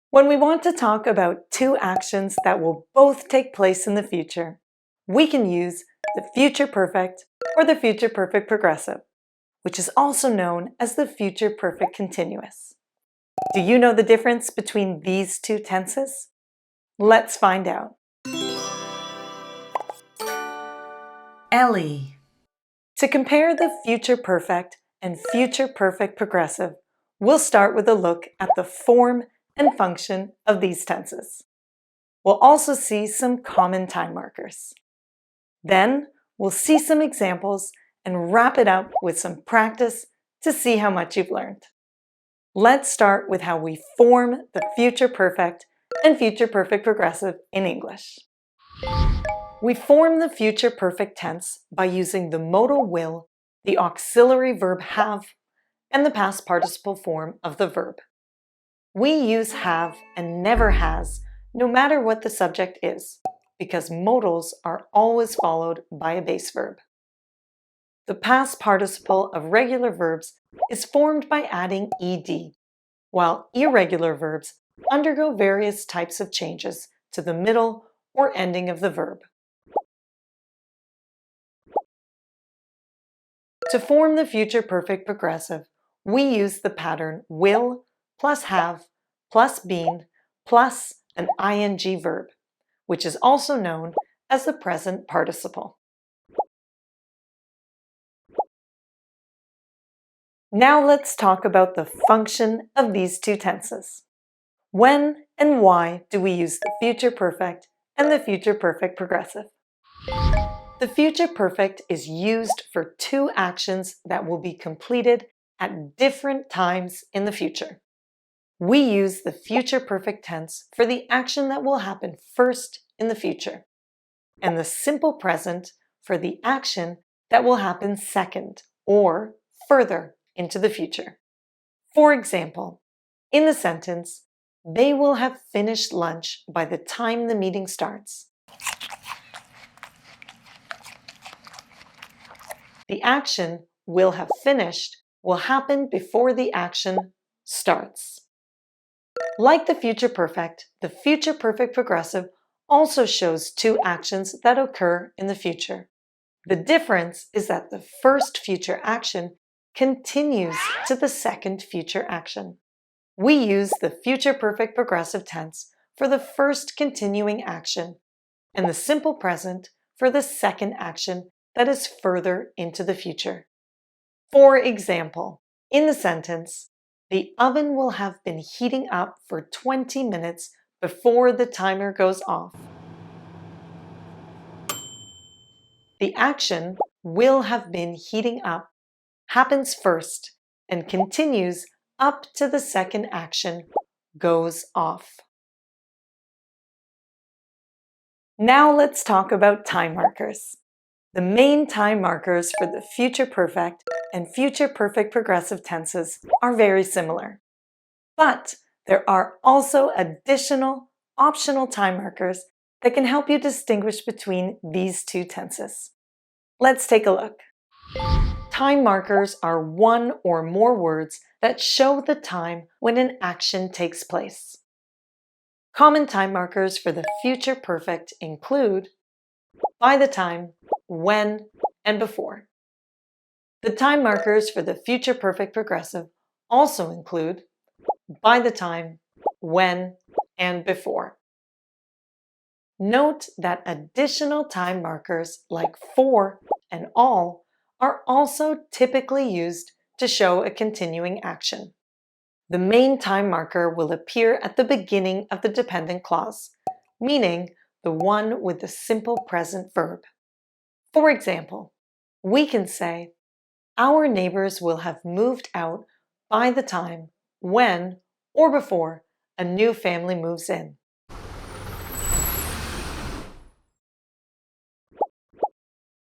When we want to talk about two actions that will both take place in the future, we can use the future perfect or the future perfect progressive, which is also known as the future perfect continuous. Do you know the difference between these two tenses? Let's find out. Ellie. To compare the future perfect and future perfect progressive, we'll start with a look at the form and function of these tenses. We'll also see some common time markers. Then we'll see some examples and wrap it up with some practice to see how much you've learned. Let's start with how we form the future perfect and future perfect progressive in English. We form the future perfect tense by using the modal will, the auxiliary verb have, and the past participle form of the verb. We use have and never has no matter what the subject is, because modals are always followed by a base verb. The past participle of regular verbs is formed by adding ed, while irregular verbs undergo various types of changes to the middle or ending of the verb. To form the future perfect progressive, we use the pattern will plus have plus been plus an ing verb, which is also known as the present participle. Now let's talk about the function of these two tenses. When and why do we use the future perfect and the future perfect progressive? The future perfect is used for two actions that will be completed at different times in the future. We use the future perfect tense for the action that will happen first in the future, and the simple present for the action that will happen second or further into the future. For example, in the sentence, they will have finished lunch by the time the meeting starts. The action will have finished will happen before the action starts. Like the future perfect progressive also shows two actions that occur in the future. The difference is that the first future action continues to the second future action. We use the future perfect progressive tense for the first continuing action and the simple present for the second action that is further into the future. For example, in the sentence, the oven will have been heating up for 20 minutes before the timer goes off. The action will have been heating up happens first and continues up to the second action goes off. Now let's talk about time markers. The main time markers for the future perfect and future perfect progressive tenses are very similar. But there are also additional optional time markers that can help you distinguish between these two tenses. Let's take a look. Time markers are one or more words that show the time when an action takes place. Common time markers for the future perfect include by the time, when, and before. The time markers for the future perfect progressive also include by the time, when, and before. Note that additional time markers like for and all are also typically used to show a continuing action. The main time marker will appear at the beginning of the dependent clause, meaning the one with the simple present verb. For example, we can say, our neighbors will have moved out by the time, when, or before a new family moves in.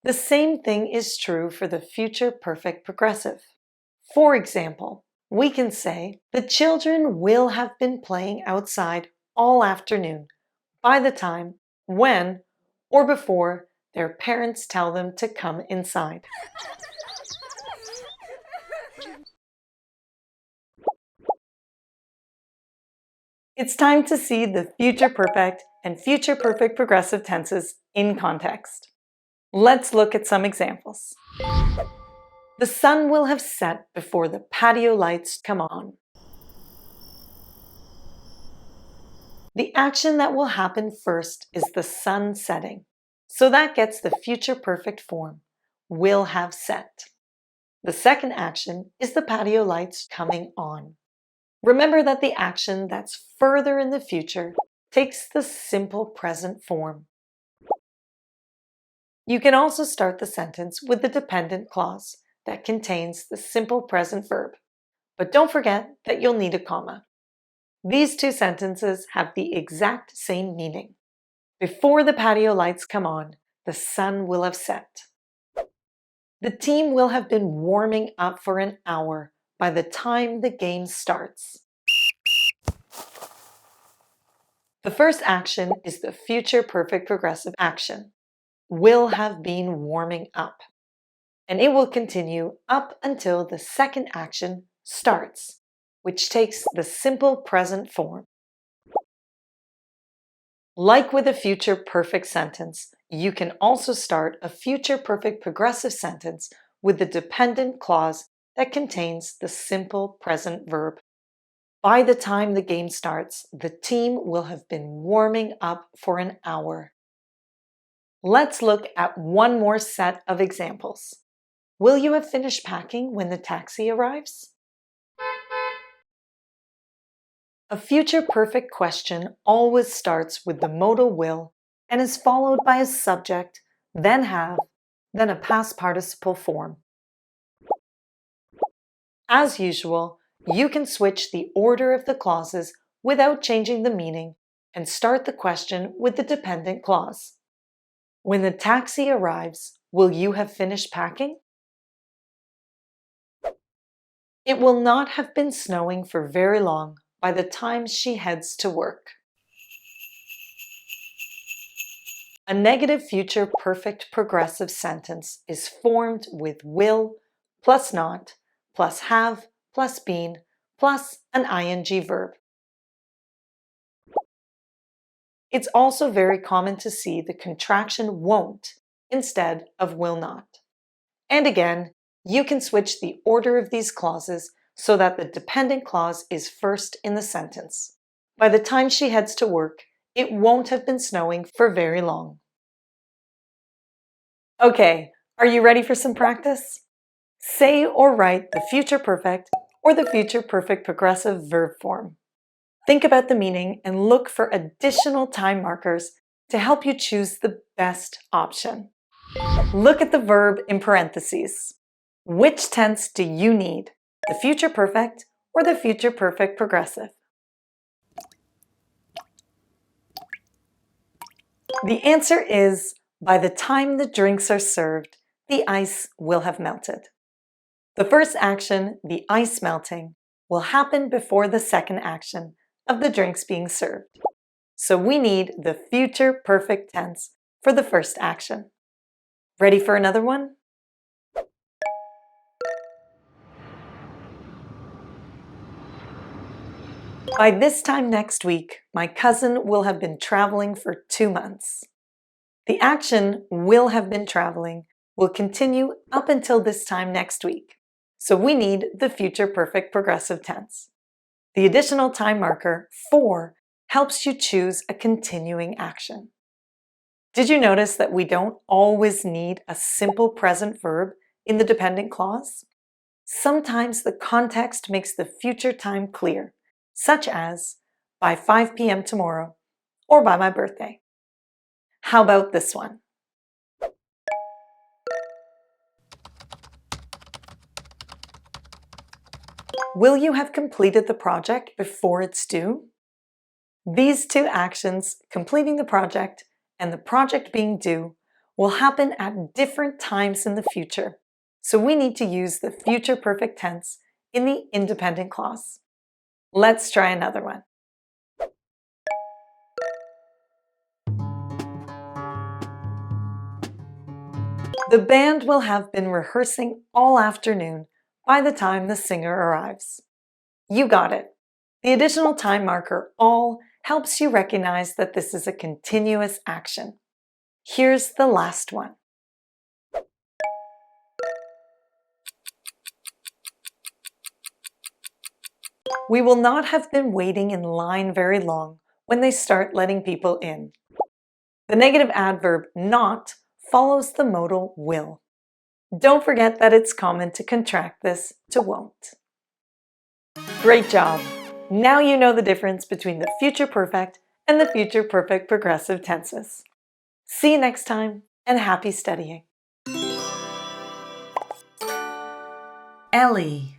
The same thing is true for the future perfect progressive. For example, we can say, the children will have been playing outside all afternoon by the time, when, or before their parents tell them to come inside. It's time to see the future perfect and future perfect progressive tenses in context. Let's look at some examples. The sun will have set before the patio lights come on. The action that will happen first is the sun setting. So that gets the future perfect form, will have set. The second action is the patio lights coming on. Remember that the action that's further in the future takes the simple present form. You can also start the sentence with the dependent clause that contains the simple present verb. But don't forget that you'll need a comma. These two sentences have the exact same meaning. Before the patio lights come on, the sun will have set. The team will have been warming up for an hour by the time the game starts. The first action is the future perfect progressive action, will have been warming up, and it will continue up until the second action starts, which takes the simple present form. Like with a future perfect sentence, you can also start a future perfect progressive sentence with the dependent clause that contains the simple present verb. By the time the game starts, the team will have been warming up for an hour. Let's look at one more set of examples. Will you have finished packing when the taxi arrives? A future perfect question always starts with the modal will and is followed by a subject, then have, then a past participle form. As usual, you can switch the order of the clauses without changing the meaning and start the question with the dependent clause. When the taxi arrives, will you have finished packing? It will not have been snowing for very long by the time she heads to work. A negative future perfect progressive sentence is formed with will plus not plus have plus been plus an ing verb. It's also very common to see the contraction won't instead of will not. And again, you can switch the order of these clauses so that the dependent clause is first in the sentence. By the time she heads to work, it won't have been snowing for very long. Okay, are you ready for some practice? Say or write the future perfect or the future perfect progressive verb form. Think about the meaning and look for additional time markers to help you choose the best option. Look at the verb in parentheses. Which tense do you need? The future perfect or the future perfect progressive? The answer is, by the time the drinks are served, the ice will have melted. The first action, the ice melting, will happen before the second action of the drinks being served. So we need the future perfect tense for the first action. Ready for another one? By this time next week, my cousin will have been traveling for 2 months. The action will have been traveling will continue up until this time next week. So we need the future perfect progressive tense. The additional time marker, for, helps you choose a continuing action. Did you notice that we don't always need a simple present verb in the dependent clause? Sometimes the context makes the future time clear, such as by 5 p.m. tomorrow or by my birthday. How about this one? Will you have completed the project before it's due? These two actions, completing the project and the project being due, will happen at different times in the future. So we need to use the future perfect tense in the independent clause. Let's try another one. The band will have been rehearsing all afternoon by the time the singer arrives. You got it. The additional time marker all helps you recognize that this is a continuous action. Here's the last one. We will not have been waiting in line very long when they start letting people in. The negative adverb not follows the modal will. Don't forget that it's common to contract this to won't. Great job! Now you know the difference between the future perfect and the future perfect progressive tenses. See you next time, and happy studying. Ellie.